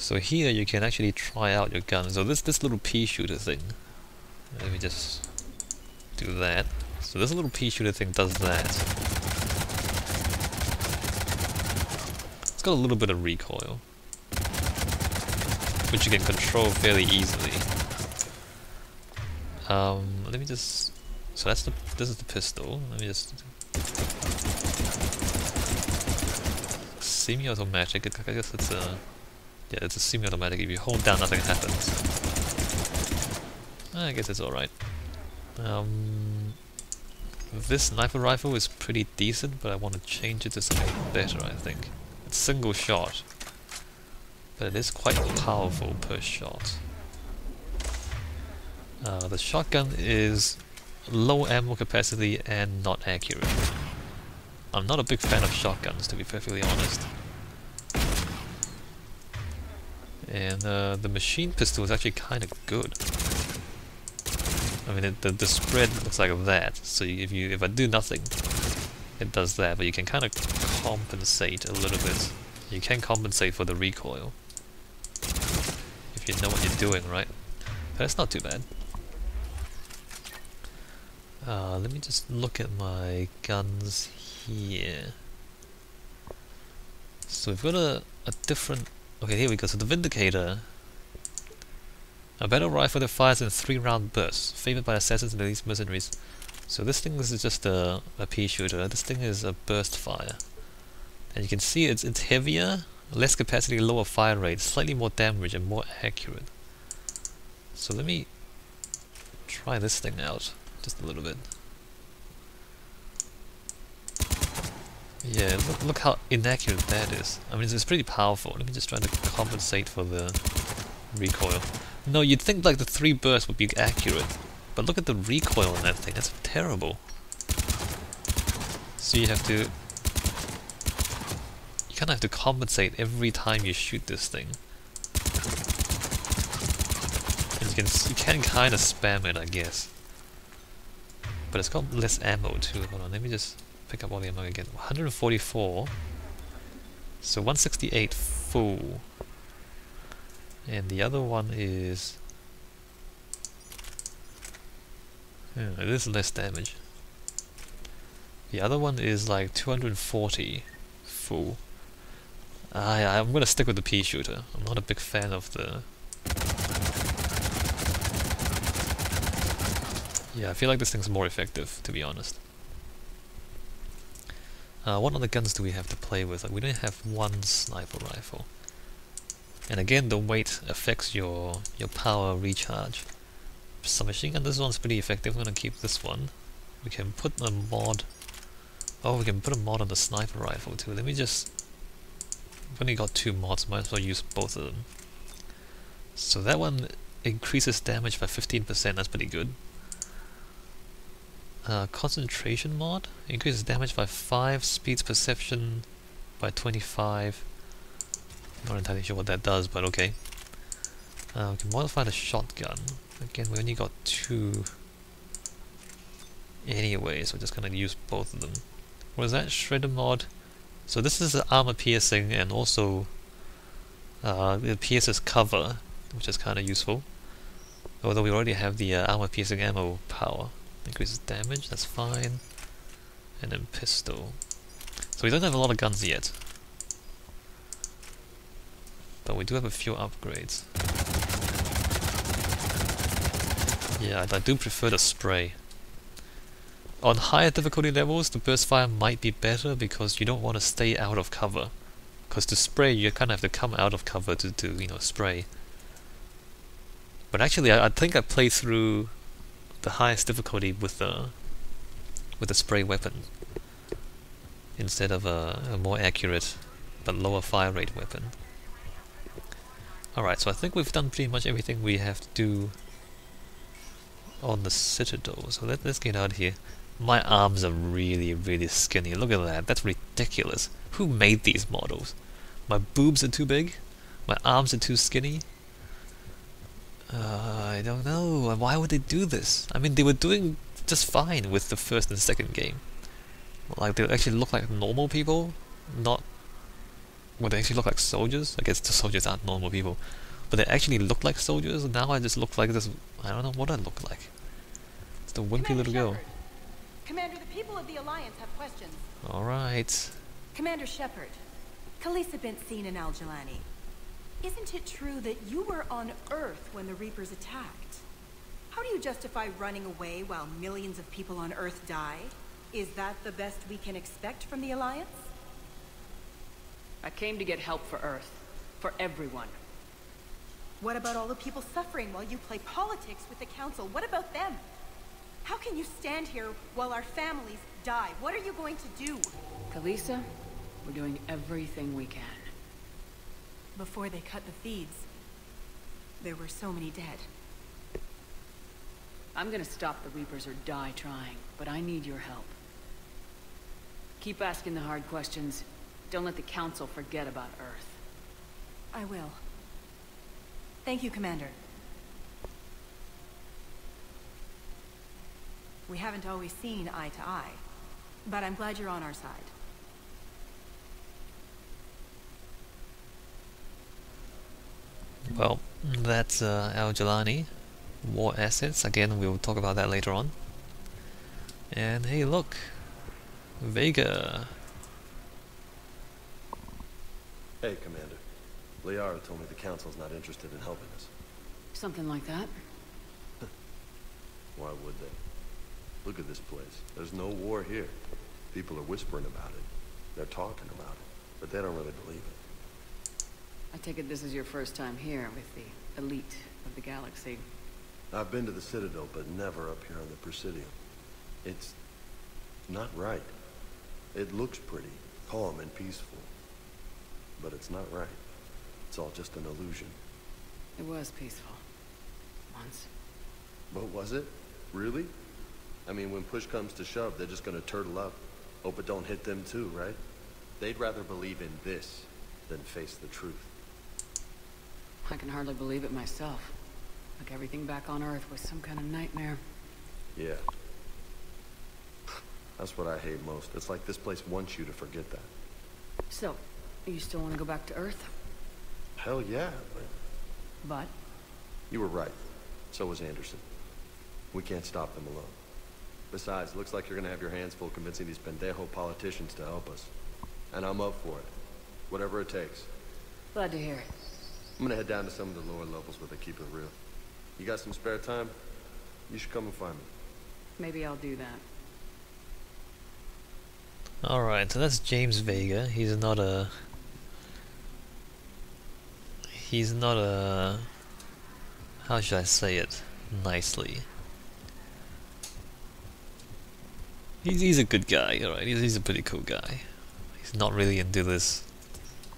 So here you can actually try out your gun. So this little pea shooter thing. Let me just do that. So this little pea shooter thing does that. It's got a little bit of recoil, which you can control fairly easily. Let me just. So this is the pistol. Let me just. Semi-automatic. I guess it's a. Yeah, it's a semi-automatic. If you hold down, nothing happens. I guess it's all right. This sniper rifle is pretty decent, but I want to change it to something better. I think it's single shot, but it is quite powerful per shot. The shotgun is low ammo capacity and not accurate. I'm not a big fan of shotguns, to be perfectly honest. And the machine pistol is actually kind of good. I mean, the spread looks like that. So if I do nothing, it does that. But you can kind of compensate a little bit. You can compensate for the recoil if you know what you're doing, right? But it's not too bad. Let me just look at my guns here. So we've got a different... Okay, here we go. So the Vindicator. A battle rifle that fires in 3-round bursts, favoured by assassins and elite mercenaries. So this thing is just a pea shooter. This thing is a burst fire. And you can see it's heavier, less capacity, lower fire rate, slightly more damage and more accurate. So let me try this thing out just a little bit. Yeah, look how inaccurate that is. I mean, it's pretty powerful. Let me just try to compensate for the recoil. No, you'd think like the 3 bursts would be accurate, but look at the recoil on that thing. That's terrible. So you kind of have to compensate every time you shoot this thing. And you can kind of spam it, I guess. But it's got less ammo too. Hold on, let me just pick up all the ammo again. 144. So 168 full. And the other one is... it is less damage. The other one is like 240 full. I'm gonna stick with the pea shooter. I'm not a big fan of the... Yeah, I feel like this thing's more effective, to be honest. What other guns do we have to play with? Like, we don't have one sniper rifle. And again, the weight affects your power recharge. Submachine gun, this one's pretty effective. I'm gonna keep this one. We can put a mod... Oh, we can put a mod on the sniper rifle too. Let me just... I've only got 2 mods, might as well use both of them. So that one increases damage by 15%, that's pretty good. Concentration mod increases damage by 5, speeds perception by 25. Not entirely sure what that does, but okay. We can modify the shotgun. Again, we only got 2 anyway, so we're just gonna use both of them. What is that? Shredder mod. So this is armor piercing and also it pierces cover, which is kind of useful. Although we already have the armor piercing ammo power. Increases damage, that's fine. And then pistol. So we don't have a lot of guns yet. But we do have a few upgrades. Yeah, I do prefer the spray. On higher difficulty levels, the burst fire might be better because you don't want to stay out of cover. Because to spray, you kind of have to come out of cover to you know, spray. But actually, I think I played through the highest difficulty with the spray weapon instead of a more accurate but lower fire rate weapon. Alright, so I think we've done pretty much everything we have to do on the Citadel. So let's get out of here. My arms are really, really skinny. Look at that. That's ridiculous. Who made these models? My boobs are too big? My arms are too skinny? I don't know. Why would they do this? I mean, they were doing just fine with the first and second game. Like, they actually look like normal people, not Well, they actually look like soldiers. I guess the soldiers aren't normal people, but they actually look like soldiers. And now I just look like this. I don't know what I look like. It's the wimpy little girl. Commander, the people of the Alliance have questions. All right. Commander Shepard, Khaleesa been seen in Al-Jalani. Isn't it true that you were on Earth when the Reapers attacked? How do you justify running away while millions of people on Earth die? Is that the best we can expect from the Alliance? I came to get help for Earth. For everyone. What about all the people suffering while you play politics with the Council? What about them? How can you stand here while our families die? What are you going to do? Khaleesa, we're doing everything we can. Before they cut the feeds, there were so many dead. I'm gonna stop the Reapers or die trying, but I need your help. Keep asking the hard questions. Don't let the Council forget about Earth. I will. Thank you, Commander. We haven't always seen eye to eye, but I'm glad you're on our side. Well, that's Al-Jalani. War assets. Again, we'll talk about that later on. And hey, look! Vega! Hey, Commander. Liara told me the Council's not interested in helping us. Something like that? Why would they? Look at this place. There's no war here. People are whispering about it. They're talking about it. But they don't really believe it. I take it this is your first time here with the elite of the galaxy. I've been to the Citadel, but never up here on the Presidium. It's not right. It looks pretty, calm and peaceful. But it's not right. It's all just an illusion. It was peaceful. Once. But was it? Really? I mean, when push comes to shove, they're just gonna turtle up. Hope it don't hit them too, right? They'd rather believe in this than face the truth. I can hardly believe it myself. Like everything back on Earth was some kind of nightmare. Yeah. That's what I hate most. It's like this place wants you to forget that. So, you still want to go back to Earth? Hell yeah, but... But? You were right. So was Anderson. We can't stop them alone. Besides, looks like you're gonna have your hands full convincing these pendejo politicians to help us. And I'm up for it. Whatever it takes. Glad to hear it. I'm gonna head down to some of the lower levels where they keep it real. You got some spare time? You should come and find me. Maybe I'll do that. Alright, so that's James Vega. He's not a... How should I say it nicely? He's a good guy, alright. He's a pretty cool guy. He's not really into this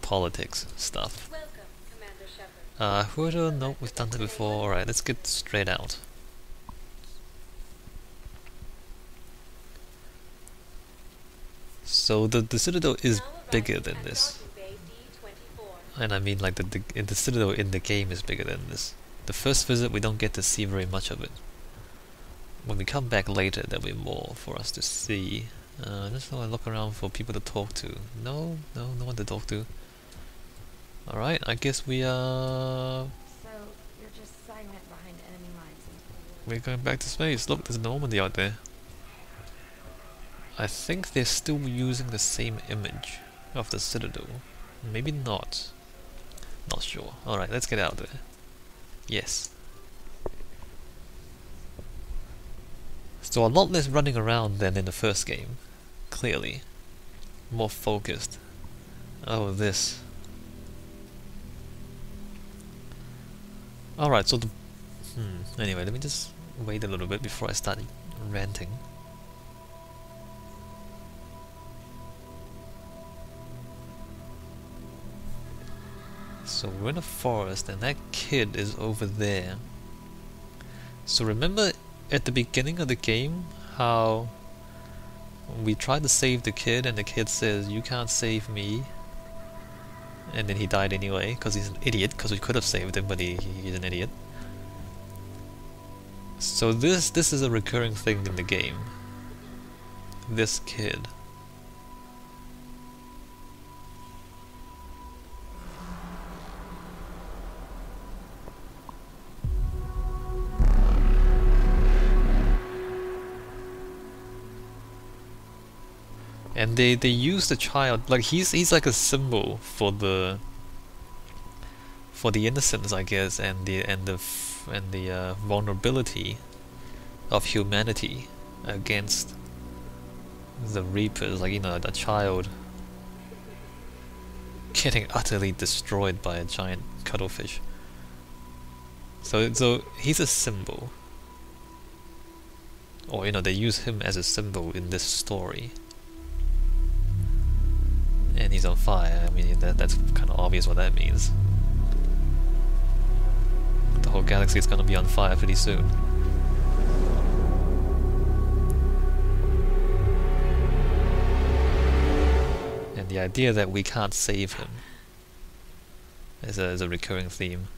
politics stuff. Welcome, Commander Shepard. Hooter, nope, we've done that before. Alright, let's get straight out. So the Citadel is bigger than this. And I mean like the Citadel in the game is bigger than this. The first visit we don't get to see very much of it. When we come back later there'll be more for us to see. Just want to look around for people to talk to. No one to talk to. Alright, I guess we are... So, you're just silent behind enemy lines. We're going back to space. Look, there's Normandy out there. I think they're still using the same image of the Citadel. Maybe not. Not sure. Alright, let's get out there. Yes. So a lot less running around than in the first game. Clearly. More focused. Oh, this. Alright, so the... Anyway, let me just wait a little bit before I start ranting. So we're in a forest and that kid is over there. So remember at the beginning of the game how we tried to save the kid and the kid says, "You can't save me." And then he died anyway because he's an idiot, because we could have saved him, but he's an idiot. So this is a recurring thing in the game. This kid. And they use the child, like he's like a symbol for the innocence, I guess, and the vulnerability of humanity against the Reapers, like, you know, a child getting utterly destroyed by a giant cuttlefish. So he's a symbol, or, you know, they use him as a symbol in this story. And he's on fire. I mean, that's kind of obvious what that means. The whole galaxy is gonna be on fire pretty soon. And the idea that we can't save him is a recurring theme.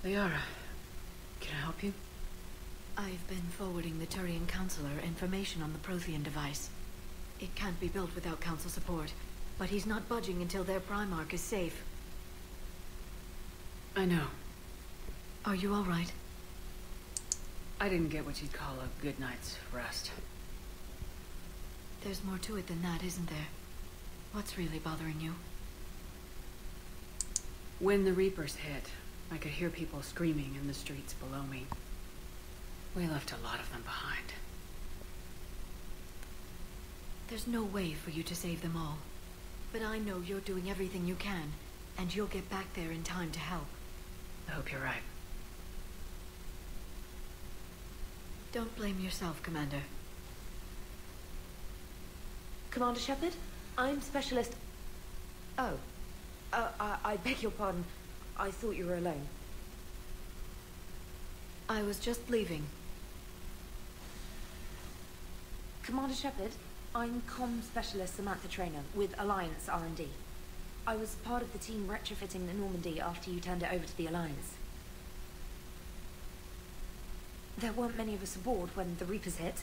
Liara, can I help you? I've been forwarding the Turian Counselor information on the Prothean device. It can't be built without Council support, but he's not budging until their Primarch is safe. I know. Are you all right? I didn't get what you'd call a good night's rest. There's more to it than that, isn't there? What's really bothering you? When the Reapers hit, I could hear people screaming in the streets below me. We left a lot of them behind. There's no way for you to save them all. But I know you're doing everything you can, and you'll get back there in time to help. I hope you're right. Don't blame yourself, Commander. Commander Shepard, I'm Specialist... Oh. I beg your pardon. I thought you were alone. I was just leaving. Commander Shepard, I'm Comm Specialist Samantha Traynor with Alliance R&D. I was part of the team retrofitting the Normandy after you turned it over to the Alliance. There weren't many of us aboard when the Reapers hit.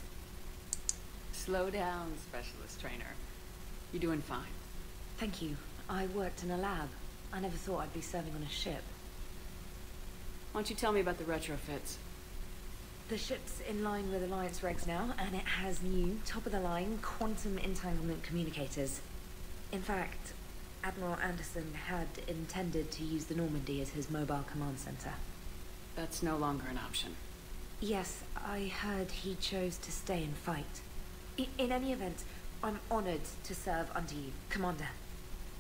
Slow down, Specialist Trainer. You're doing fine. Thank you. I worked in a lab. I never thought I'd be serving on a ship. Why don't you tell me about the retrofits? The ship's in line with Alliance regs now, and it has new, top-of-the-line quantum entanglement communicators. In fact, Admiral Anderson had intended to use the Normandy as his mobile command center. That's no longer an option. Yes, I heard he chose to stay and fight. In any event, I'm honored to serve under you, Commander.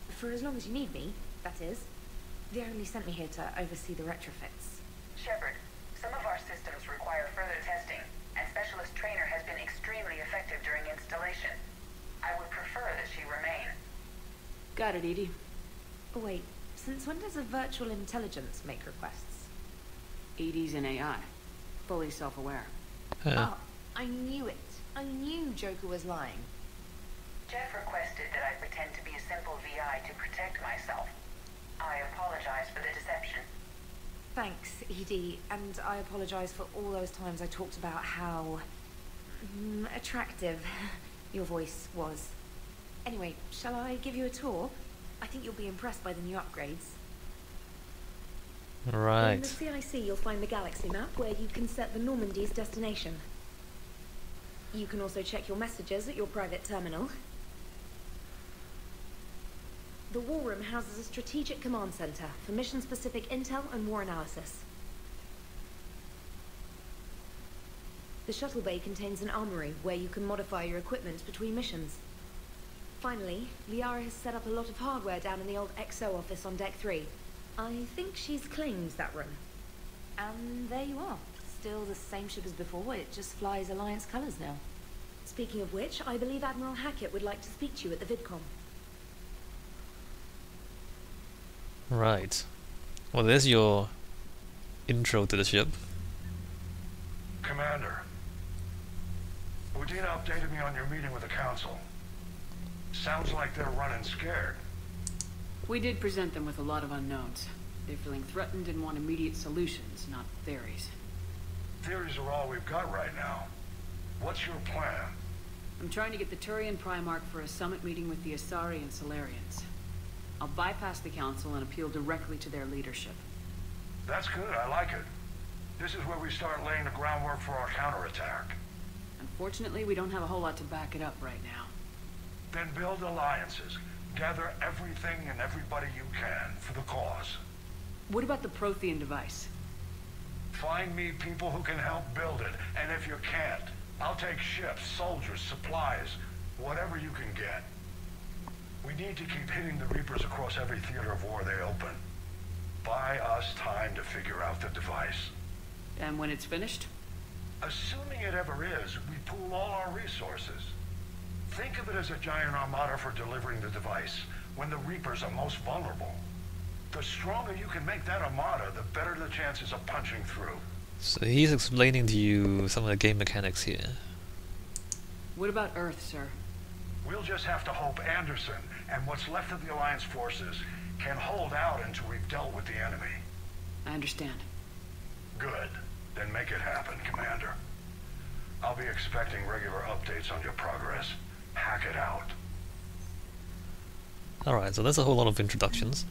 For as long as you need me, that is. They only sent me here to oversee the retrofits. Shepard, some of our systems require further testing, and Specialist Trainer has been extremely effective during installation. I would prefer that she remain. Got it, Edie. Oh, wait, since when does a virtual intelligence make requests? Edie's an AI. Fully self-aware. Oh, I knew it. I knew Joker was lying. Jeff requested that I pretend to be a simple VI to protect myself. I apologize for the deception. Thanks, Edie, and I apologize for all those times I talked about how... attractive your voice was. Anyway, shall I give you a tour? I think you'll be impressed by the new upgrades. Right. In the CIC, you'll find the galaxy map where you can set the Normandy's destination. You can also check your messages at your private terminal. The War Room houses a strategic command center for mission-specific intel and war analysis. The shuttle bay contains an armory where you can modify your equipment between missions. Finally, Liara has set up a lot of hardware down in the old XO office on Deck 3. I think she's claimed that room. And there you are. Still the same ship as before, it just flies Alliance colors now. Speaking of which, I believe Admiral Hackett would like to speak to you at the VidCom. Right. Well, there's your intro to the ship. Commander, Udina updated me on your meeting with the Council. Sounds like they're running scared. We did present them with a lot of unknowns. They're feeling threatened and want immediate solutions, not theories. Theories are all we've got right now. What's your plan? I'm trying to get the Turian Primarch for a summit meeting with the Asari and Solarians. I'll bypass the Council and appeal directly to their leadership. That's good, I like it. This is where we start laying the groundwork for our counterattack. Unfortunately, we don't have a whole lot to back it up right now. Then build alliances. Gather everything and everybody you can for the cause. What about the Prothean device? Find me people who can help build it, and if you can't, I'll take ships, soldiers, supplies, whatever you can get. We need to keep hitting the Reapers across every theater of war they open. Buy us time to figure out the device. And when it's finished? Assuming it ever is, we pool all our resources. Think of it as a giant armada for delivering the device, when the Reapers are most vulnerable. The stronger you can make that armada, the better the chances of punching through. So he's explaining to you some of the game mechanics here. What about Earth, sir? We'll just have to hope Anderson and what's left of the Alliance forces can hold out until we've dealt with the enemy. I understand. Good. Then make it happen, Commander. I'll be expecting regular updates on your progress. Hack it out. Alright, so that's a whole lot of introductions.